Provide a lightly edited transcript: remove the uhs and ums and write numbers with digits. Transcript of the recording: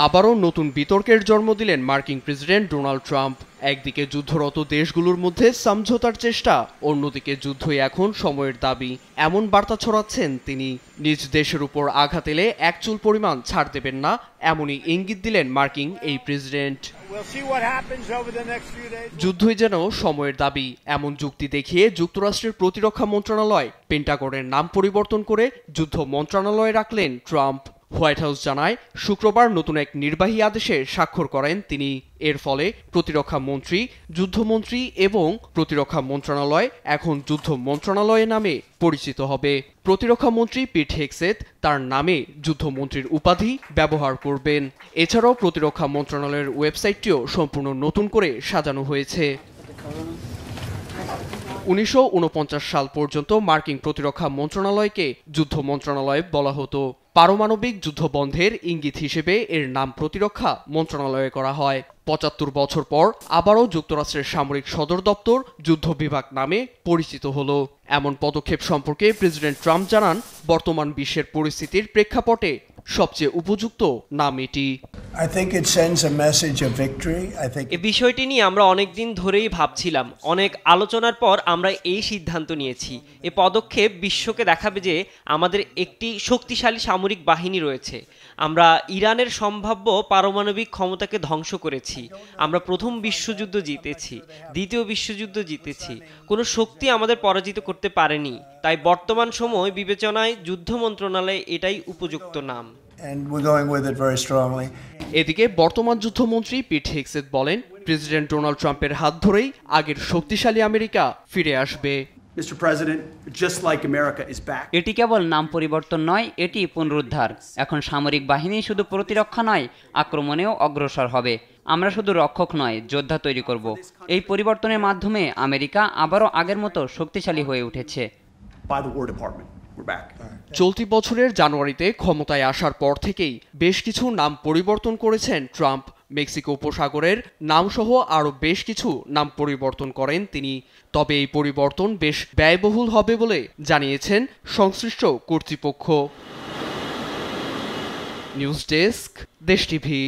আবারও নতুন বিতর্কের জন্ম দিলেন মার্কিন প্রেসিডেন্ট ডোনাল্ড ট্রাম্প। একদিকে যুদ্ধরত দেশগুলোর মধ্যে সমঝোতার চেষ্টা, অন্যদিকে যুদ্ধই এখন সময়ের দাবি, এমন বার্তা ছড়াচ্ছেন তিনি। নিজ দেশের উপর আঘাত এলে এক চুল পরিমাণ ছাড় দেবেন না, এমনই ইঙ্গিত দিলেন মার্কিন এই প্রেসিডেন্ট। যুদ্ধই যেন সময়ের দাবি, এমন যুক্তি দেখিয়ে যুক্তরাষ্ট্রের প্রতিরক্ষা মন্ত্রণালয় পেন্টাগনের নাম পরিবর্তন করে যুদ্ধ মন্ত্রণালয় রাখলেন ট্রাম্প। হোয়াইট হাউস জানায়, শুক্রবার নতুন এক নির্বাহী আদেশে স্বাক্ষর করেন তিনি। এর ফলে প্রতিরক্ষা মন্ত্রী, যুদ্ধমন্ত্রী এবং প্রতিরক্ষা মন্ত্রণালয় এখন যুদ্ধ মন্ত্রণালয় নামে পরিচিত হবে। প্রতিরক্ষা মন্ত্রী পিট হেগসেথ তার নামে যুদ্ধমন্ত্রীর উপাধি ব্যবহার করবেন। এছাড়াও প্রতিরক্ষা মন্ত্রণালয়ের ওয়েবসাইটটিও সম্পূর্ণ নতুন করে সাজানো হয়েছে। 1949 সাল পর্যন্ত মার্কিন প্রতিরক্ষা মন্ত্রণালয়কে যুদ্ধ মন্ত্রণালয় বলা হতো। পারমাণবিক যুদ্ধ বন্ধের ইঙ্গিত হিসেবে এর নাম প্রতিরক্ষা মন্ত্রণালয়ে করা হয়। 75 বছর পর আবারও যুক্তরাষ্ট্রের সামরিক সদর দপ্তর যুদ্ধ বিভাগ নামে পরিচিত হলো। এমন পদক্ষেপ সম্পর্কে প্রেসিডেন্ট ট্রাম্প জানান, বর্তমান বিশ্বের পরিস্থিতির প্রেক্ষাপটে সবচেয়ে উপযুক্ত নাম এটি। এই বিষয়টি নিয়ে আমরা অনেকদিন ধরেই ভাবছিলাম। অনেক আলোচনার পর আমরা এই সিদ্ধান্ত নিয়েছি। এই পদক্ষেপ বিশ্বকে দেখাবে যে আমাদের একটি শক্তিশালী সামরিক বাহিনী রয়েছে। আমরা ইরানের সম্ভাব্য পারমাণবিক ক্ষমতাকে ধ্বংস করেছি। আমরা প্রথম বিশ্বযুদ্ধ জিতেছি, দ্বিতীয় বিশ্বযুদ্ধ জিতেছি। কোনো শক্তি আমাদের পরাজিত করতে পারেনি। তাই বর্তমান সময় বিবেচনায় যুদ্ধ মন্ত্রণালয় এটাই উপযুক্ত নাম। এদিকে বর্তমান যুদ্ধমন্ত্রী পিট হেগসেথ বলেন, প্রেসিডেন্ট ডোনাল্ড ট্রাম্পের হাত ধরেই আগের শক্তিশালী আমেরিকা ফিরে আসবে। এটি কেবল নাম পরিবর্তন নয়, এটি পুনরুদ্ধার। এখন সামরিক বাহিনী শুধু প্রতিরক্ষা নয়, আক্রমণেও অগ্রসর হবে। আমরা শুধু রক্ষক নয়, যোদ্ধা তৈরি করব। এই পরিবর্তনের মাধ্যমে আমেরিকা আবারও আগের মতো শক্তিশালী হয়ে উঠেছে। চলতি বছরের জানুয়ারিতে ক্ষমতায় আসার পর থেকেই বেশ কিছু নাম পরিবর্তন করেছেন ট্রাম্প। মেক্সিকো উপসাগরের নামসহ আরও বেশ কিছু নাম পরিবর্তন করেন তিনি। তবে এই পরিবর্তন বেশ ব্যয়বহুল হবে বলে জানিয়েছেন সংশ্লিষ্ট কর্তৃপক্ষ। নিউজ ডেস্ক, দেশ টিভি।